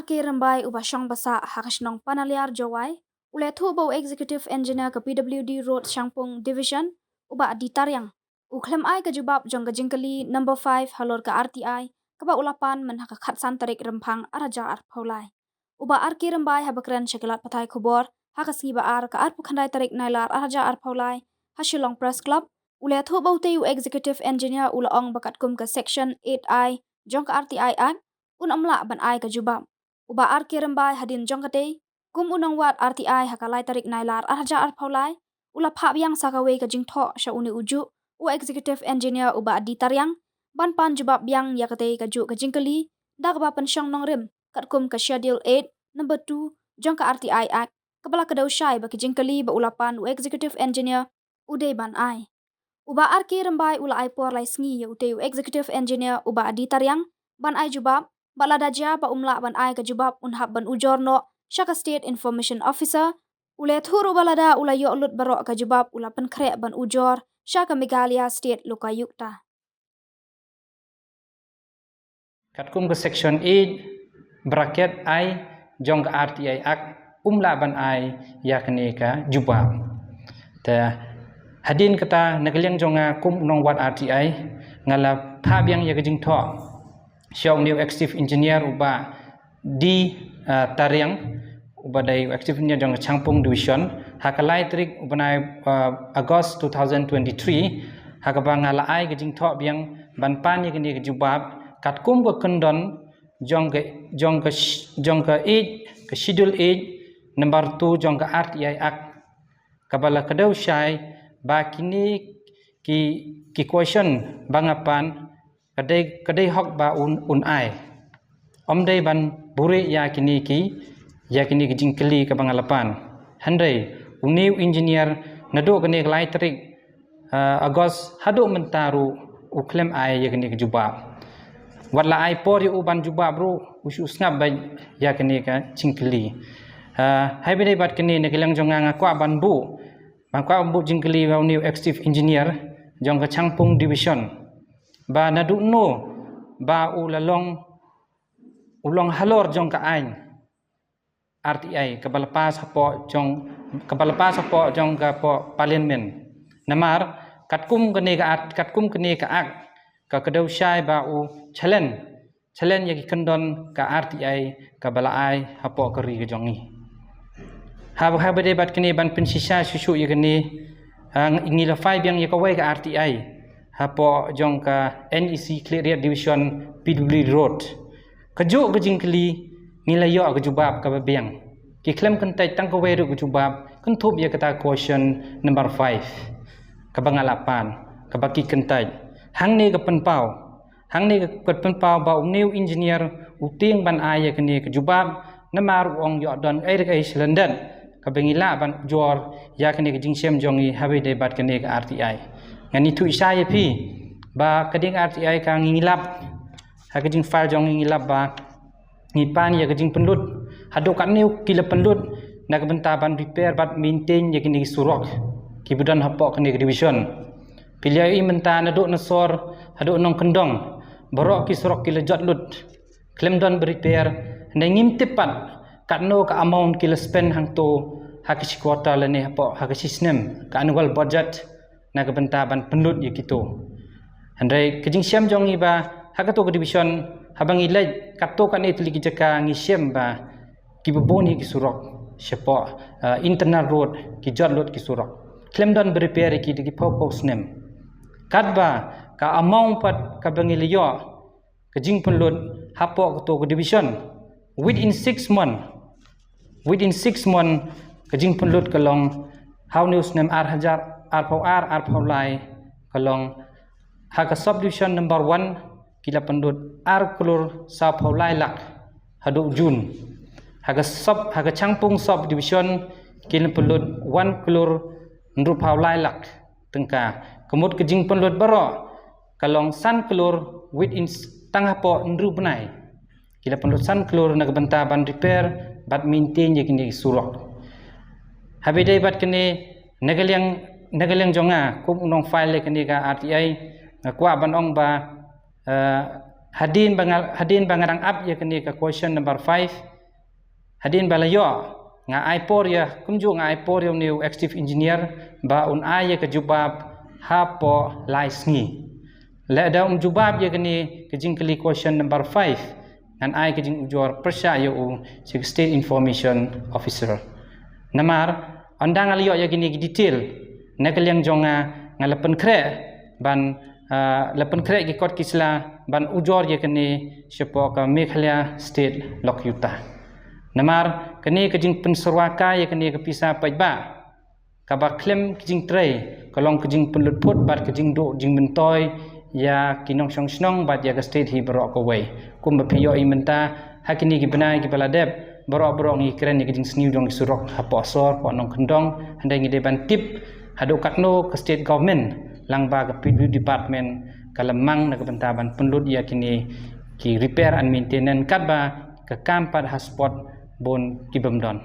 arke rambai uba shong basa hakashnong panaliar jawai ule thu bo executive engineer ka PWD road Shangpung division uba aditaryang uklem ai ka jubab jong ka jingkali number 5 halor ka RTI kaba ulapan man haka khatsan tarik rempang araja ar phaulai uba arke rambai habakran shakilat pathai khobor hakaski ba ar ka ar pukhandai tarik nailar araja ar phaulai hashilong press club ule thu bo te executive engineer ula ong bakat kum ka section 8I jong ka RTI act un amla ban ai ka jubab uba arke rambai hadin jongkate kum unang wat RTI hakalai tarik nailar arja ar phaulai ula phap yang sakawe ka jingtho sha uni uju u executive engineer uba aditaryang ban pan jubab yang yakate ka ju ka jingkali dagba pensyong nongrim kat kum ka schedule 8 number 2 jongka RTI act kabala kadau syai ba ka jingkali ba ulapan u executive engineer uday ban ai uba arke rambai ula ai por lai sngi u te u executive engineer uba aditaryang ban ai jubab balada jia ba umla ban ai ka jubab unhab ban ujorno Shaka State Information Officer ule thuru balada ula yo lut barok ka jubab ula penkrek ban ujor Shaka Meghalaya State Lokayukta Katkum ke section 8 bracket I jong ke RTI Act umla ban ai yakni ka jubab ta hadin kata nagliang jonga kum nong wat RTI ngala phabyang ya jing tho Xiong new active engineer uba di Taryang uba dai active engineer jong Changpung division hakalai trik ubanai August 2023 hakaba ngala ai gijing tho biang ban pan ye gini jubab katkum ko kondon jong ka 8 ka schedule 8 number 2 jong ka RTI act kabala kadau syai ba kini ki question bangapan kadai hok ba un ai omdai ban buri yakini jingkeli ka bangalapan handai new engineer nado kini klai trik August hado mentaru uklem ai yakini jubab wala ai por yu ban jubab ru usu snap ba yakini ka jingkeli hai bidai bat kini nekilang jonga ngakwa ban bu jingkeli wa new active engineer jong ka Changpung division ba nadukno ba ulong halor jong ka ain RTI kabalapas hapo jong ka po parliament namar katkum kene ka ak ka kadau syai ba u challenge yaki kendon ka RTI kabalai hapo keri ka jongi habade bat kene ban pensisa susu yakni ingila 5 yang yakawai ka RTI hapo jong ka NEC Clear Division PWD Road kajuk ke jingkeli nilayo ke jubab ka babiang ki klem kentai tang ka weru ke jubab kentup ya kata question number 5 ka bangalapan ka baki kentai hang ne ke penpau ba new engineer uting ban aya kene ke jubab namar ong yo don ai silendan ka bengila ban jor ya kene ke jingsem jongi habe de bat kene ke RTI ngani tu isaya pi ba kading RTI ka ngilap ha kading file jong ngilap ba ngipan ya kading penlut hado kan new kila penlut nak benta ban repair bat maintain ya kini surok kibudan hapo kini division pilai menta nado nasor hado nong kendong borok ki surok kila jotlut claim don repair na ngimtipat katno ka amount kila spend hang to hakisi kuota lene hapo hakisi snem ka annual budget na kabenta ban penlut ya gitu andai kejing siam jong iba hakato ke division habang ilai kato kan itu lagi jaka ngisiem ba kiboboni ki surok sepo internal road ki jadlot ki surok claim don repair ki di purpose name kadba ka amount pat ka bangiliyo kejing penlut hapo to ke division within 6 month kejing penlut kalong how news name hajar arpaulai kalong haka subdivision number 1 kila pendut klur sapaulai lak hadu jun haka Changpung subdivision kila pendut 1 klur nrupaulai lak tengka kemut kejing pendut baro kalong san klur within tangah po nrupnai kila pendut san klur nak benta ban repair bat maintain yakini surok habidai bat kene nagaliang jonga kum nong file kini ka RTI kwa banong ba hadin bangarang up ya kini ka question number 5 hadin balayo nga aipor ya kumju nga aipor yo new executive engineer ba un ay ke jubab ha po laisngi la da jubab ya kini kejingkeli question number 5 ngan ay kejing ujor persya yo state information officer namar andang aliyo ya kini detail nakaliang jonga ngalapen kre ban lapen kre ki kot kisla ban ujor ya kini sepo ka Meghalaya state lokyuta namar kini kejing penserwaka ya kini kepisa pajba kaba klem kejing tray kalong kejing penlutput bat kejing do jing mentoy ya kinong song snong bat ya ke state hi berok away kum bapiyo imenta hakini ki benai ki baladep berok ni keren ni kejing sniu dong surok haposor po nong kendong handai ngi deban tip hadu kakno ke state government langba ke PW department kalemang na kebentaban penlut ya kini ki repair and maintenance kadba ke kampat haspot bon kibemdon